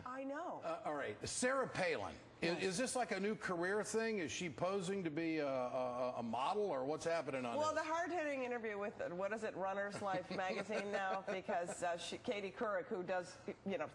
I know. All right, Sarah Palin. Is this like a new career thing? Is she posing to be a model, or what's happening on Well, this? the hard-hitting interview with, what is it, Runner's Life magazine now, because Katie Couric, who does,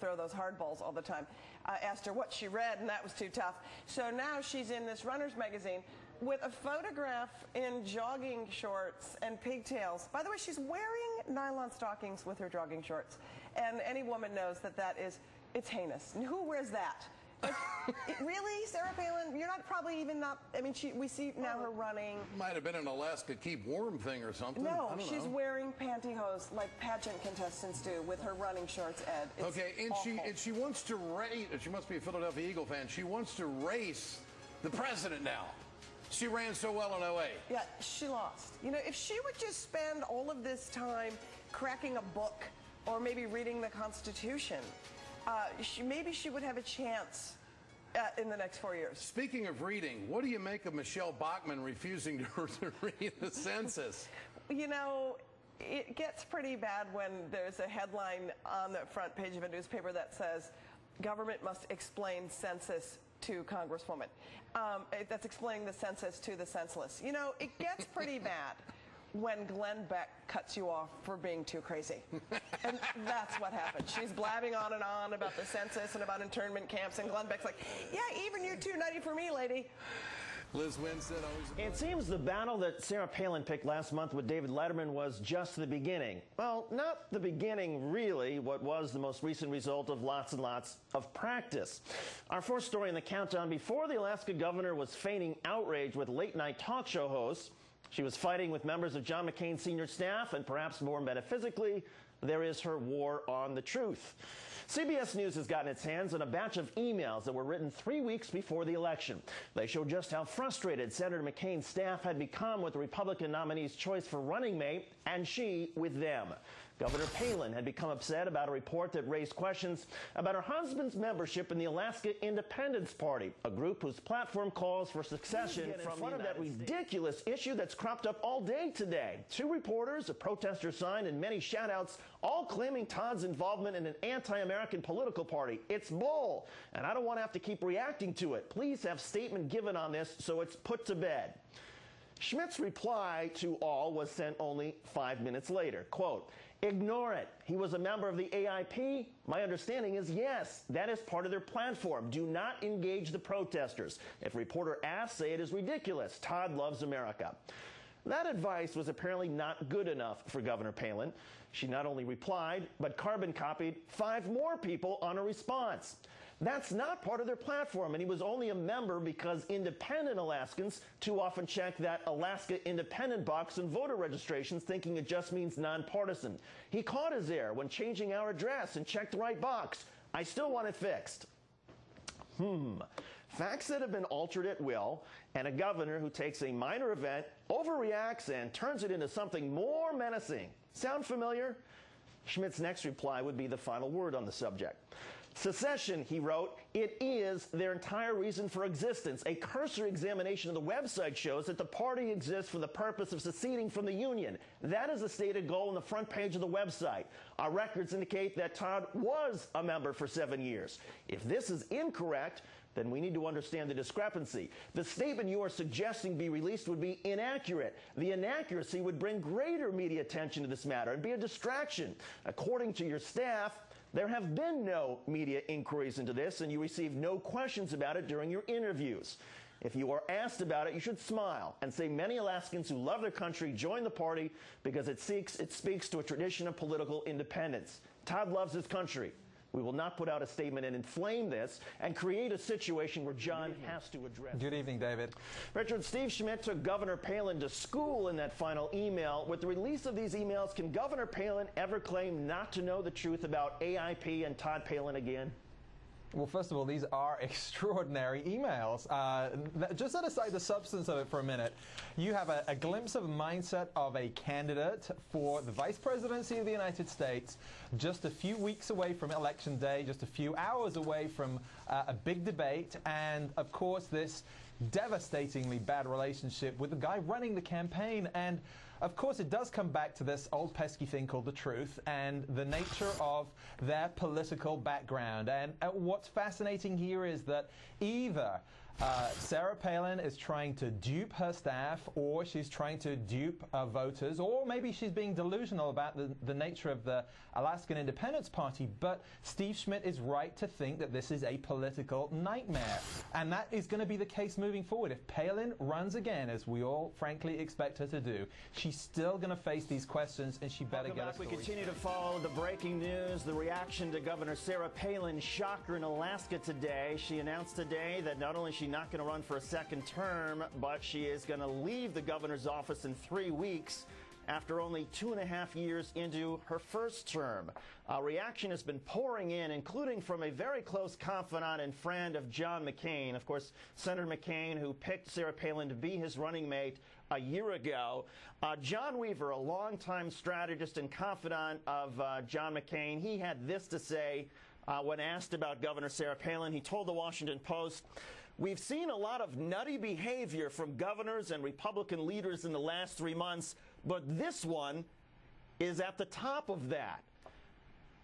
throw those hardballs all the time, asked her what she read, and that was too tough. So now she's in this Runner's magazine with a photograph in jogging shorts and pigtails. By the way, she's wearing nylon stockings with her jogging shorts. And any woman knows that it's heinous. And who wears that? Like, really, Sarah Palin? You're probably even not. I mean, we see now her running. Might have been an Alaska Keep Warm thing or something. No, she's wearing pantyhose like pageant contestants do with her running shorts, Ed. It's okay, and she wants to race. She must be a Philadelphia Eagle fan. She wants to race the president now. She ran so well in 08. Yeah, she lost. If she would just spend all of this time cracking a book or maybe reading the Constitution, maybe she would have a chance in the next 4 years. Speaking of reading, what do you make of Michelle Bachmann refusing to read the census? It gets pretty bad when there's a headline on the front page of a newspaper that says, "Government must explain census to Congresswoman." That's explaining the census to the senseless. It gets pretty bad when Glenn Beck cuts you off for being too crazy. And that's what happened. She's blabbing on and on about the census and about internment camps, and Glenn Beck's like, yeah, even you 290 for me, lady. Liz Winstead, always a It seems the battle that Sarah Palin picked last month with David Letterman was just the beginning. Well, not the beginning, really. What was the most recent result of lots and lots of practice. Our fourth story in the countdown: before the Alaska governor was feigning outrage with late-night talk show hosts, she was fighting with members of John McCain's senior staff, and perhaps more metaphysically, there is her war on the truth. CBS News has gotten its hands on a batch of emails that were written 3 weeks before the election. They show just how frustrated Senator McCain's staff had become with the Republican nominee's choice for running mate, and she with them. Governor Palin had become upset about a report that raised questions about her husband's membership in the Alaska Independence Party, a group whose platform calls for secession from front of that ridiculous issue that's cropped up all day today. 2 reporters, a protester sign, and many shout-outs, all claiming Todd's involvement in an anti-American political party. It's bull, and I don't want to have to keep reacting to it. Please have statement given on this so it's put to bed. Schmidt's reply to all was sent only 5 minutes later. Quote, "Ignore it. He was a member of the AIP. My understanding is yes, that is part of their platform. Do not engage the protesters. If a reporter asks, say it is ridiculous. Todd loves America." That advice was apparently not good enough for Governor Palin. She not only replied, but carbon copied 5 more people on a response. That's not part of their platform, and he was only a member because independent Alaskans too often check that Alaska Independent box in voter registrations, thinking it just means nonpartisan. He caught his error when changing our address and checked the right box. I still want it fixed. Facts that have been altered at will, and a governor who takes a minor event, overreacts, and turns it into something more menacing. Sound familiar? Schmidt's next reply would be the final word on the subject. Secession, he wrote, it is their entire reason for existence. A cursory examination of the website shows that the party exists for the purpose of seceding from the Union. That is the stated goal on the front page of the website. Our records indicate that Todd was a member for 7 years. If this is incorrect, then we need to understand the discrepancy. The statement you are suggesting be released would be inaccurate. The inaccuracy would bring greater media attention to this matter and be a distraction. According to your staff, there have been no media inquiries into this, and you received no questions about it during your interviews. If you are asked about it, you should smile and say many Alaskans who love their country join the party because it speaks to a tradition of political independence. Todd loves his country. We will not put out a statement and inflame this and create a situation where John has to address. Good evening, David. Richard, Steve Schmidt took Governor Palin to school in that final email. With the release of these emails, can Governor Palin ever claim not to know the truth about AIP and Todd Palin again? Well, first of all, these are extraordinary emails. Just set aside the substance of it for a minute. You have a glimpse of a mindset of a candidate for the vice presidency of the United States, just a few weeks away from Election Day, just a few hours away from a big debate, and, of course, this devastatingly bad relationship with the guy running the campaign. And of course, it does come back to this old pesky thing called the truth and the nature of their political background. And what's fascinating here is that either Sarah Palin is trying to dupe her staff, or she's trying to dupe voters, or maybe she's being delusional about the nature of the Alaskan Independence Party. But Steve Schmidt is right to think that this is a political nightmare. And that is going to be the case moving forward. If Palin runs again, as we all frankly expect her to do, she's still going to face these questions, and she better get a story. We continue to follow the breaking news, the reaction to Governor Sarah Palin's shocker in Alaska today. She announced today that not only is she not going to run for a second term, but she is going to leave the governor's office in 3 weeks after only 2.5 years into her first term. Reaction has been pouring in, including from a very close confidant and friend of John McCain. Of course, Senator McCain, who picked Sarah Palin to be his running mate a year ago. John Weaver, a longtime strategist and confidant of John McCain, he had this to say when asked about Governor Sarah Palin. He told the Washington Post, "We've seen a lot of nutty behavior from governors and Republican leaders in the last 3 months, but this one is at the top of that."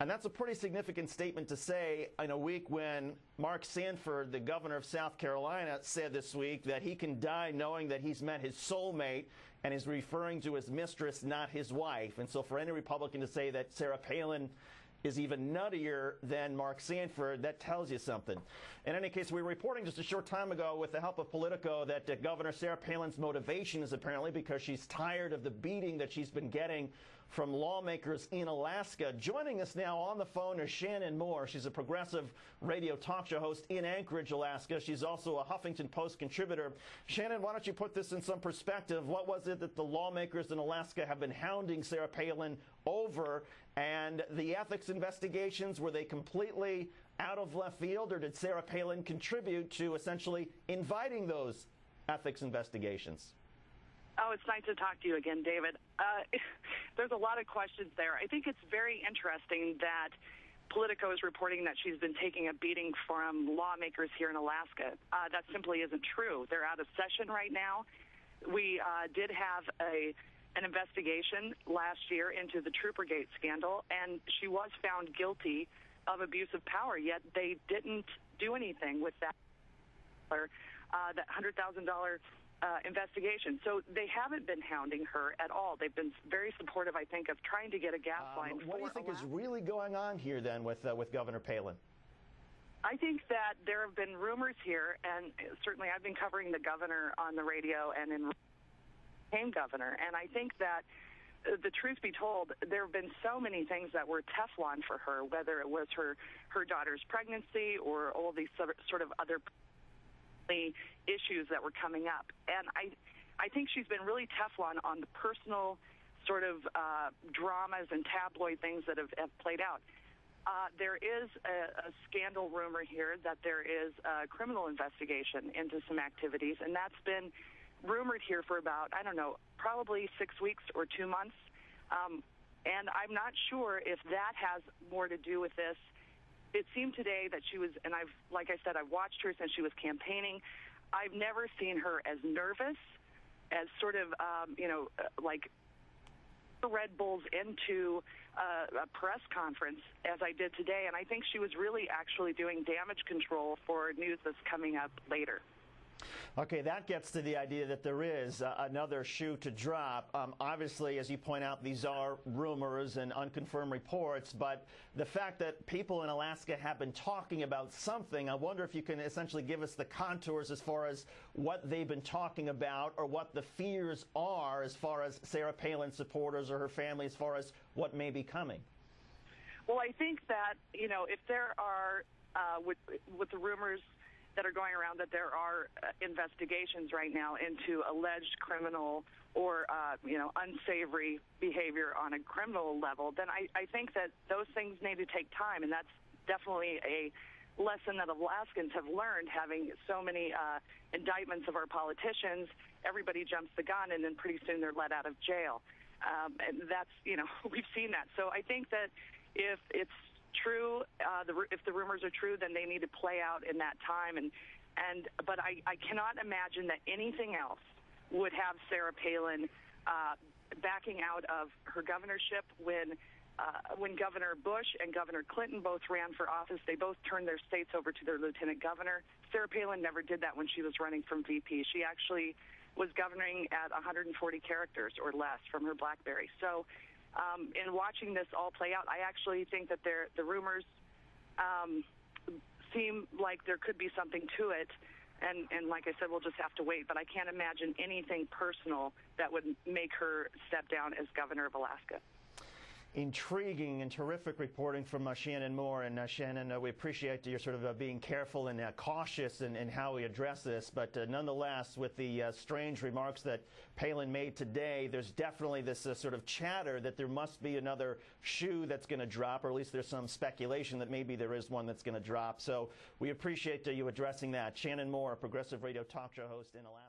And that's a pretty significant statement to say in a week when Mark Sanford, the governor of South Carolina, said this week that he can die knowing that he's met his soulmate, and is referring to his mistress, not his wife. And so for any Republican to say that Sarah Palin is even nuttier than Mark Sanford, that tells you something. In any case, we were reporting just a short time ago with the help of Politico that Governor Sarah Palin's motivation is apparently because she's tired of the beating that she's been getting from lawmakers in Alaska. Joining us now on the phone is Shannon Moore. She's a progressive radio talk show host in Anchorage, Alaska. She's also a Huffington Post contributor. Shannon, why don't you put this in some perspective? What was it that the lawmakers in Alaska have been hounding Sarah Palin over? And the ethics investigations, were they completely out of left field, or did Sarah Palin contribute to essentially inviting those ethics investigations? Oh, it's nice to talk to you again, David. There's a lot of questions there. I think it's very interesting that Politico is reporting that she's been taking a beating from lawmakers here in Alaska. That simply isn't true. They're out of session right now. We did have an investigation last year into the Troopergate scandal, and she was found guilty of abuse of power, yet they didn't do anything with that $100,000 investigation. So they haven't been hounding her at all. They've been very supportive, I think, of trying to get a gas line. What do you think is really going on here then with Governor Palin? I think that there have been rumors here, and certainly I've been covering the governor on the radio and in became governor, and I think that the truth be told, there have been so many things that were Teflon for her, whether it was her daughter's pregnancy or all these sort of other issues that were coming up. And I think she's been really Teflon on the personal sort of dramas and tabloid things that have played out. There is a scandal rumor here that there is a criminal investigation into some activities, and that's been rumored here for about, I don't know, probably 6 weeks or 2 months. And I'm not sure if that has more to do with this. It seemed today that she was, and like I said, I've watched her since she was campaigning. I've never seen her as nervous, as sort of, like Red Bulls into a press conference as I did today. And I think she was really actually doing damage control for news that's coming up later. Okay, that gets to the idea that there is another shoe to drop. Obviously, as you point out, these are rumors and unconfirmed reports, but the fact that people in Alaska have been talking about something, I wonder if you can essentially give us the contours as far as what they've been talking about or what the fears are as far as Sarah Palin supporters or her family as far as what may be coming. Well, I think that, if there are, with the rumors that are going around that there are investigations right now into alleged criminal or, unsavory behavior on a criminal level, then I think that those things need to take time, and that's definitely a lesson that Alaskans have learned, having so many indictments of our politicians. Everybody jumps the gun, and then pretty soon they're let out of jail. And that's, we've seen that. So I think that if it's true, if the rumors are true, then they need to play out in that time. But I cannot imagine that anything else would have Sarah Palin backing out of her governorship when Governor Bush and Governor Clinton both ran for office. They both turned their states over to their lieutenant governor. Sarah Palin never did that when she was running from VP. She actually was governing at 140 characters or less from her BlackBerry. So in watching this all play out, I actually think that the rumors seem like there could be something to it. And like I said, we'll just have to wait. But I can't imagine anything personal that would make her step down as governor of Alaska. Intriguing and terrific reporting from Shannon Moore. And Shannon, we appreciate your sort of being careful and cautious in how we address this. But nonetheless, with the strange remarks that Palin made today, there's definitely this sort of chatter that there must be another shoe that's going to drop, or at least there's some speculation that maybe there is one that's going to drop. So we appreciate you addressing that. Shannon Moore, Progressive Radio talk show host in Alaska.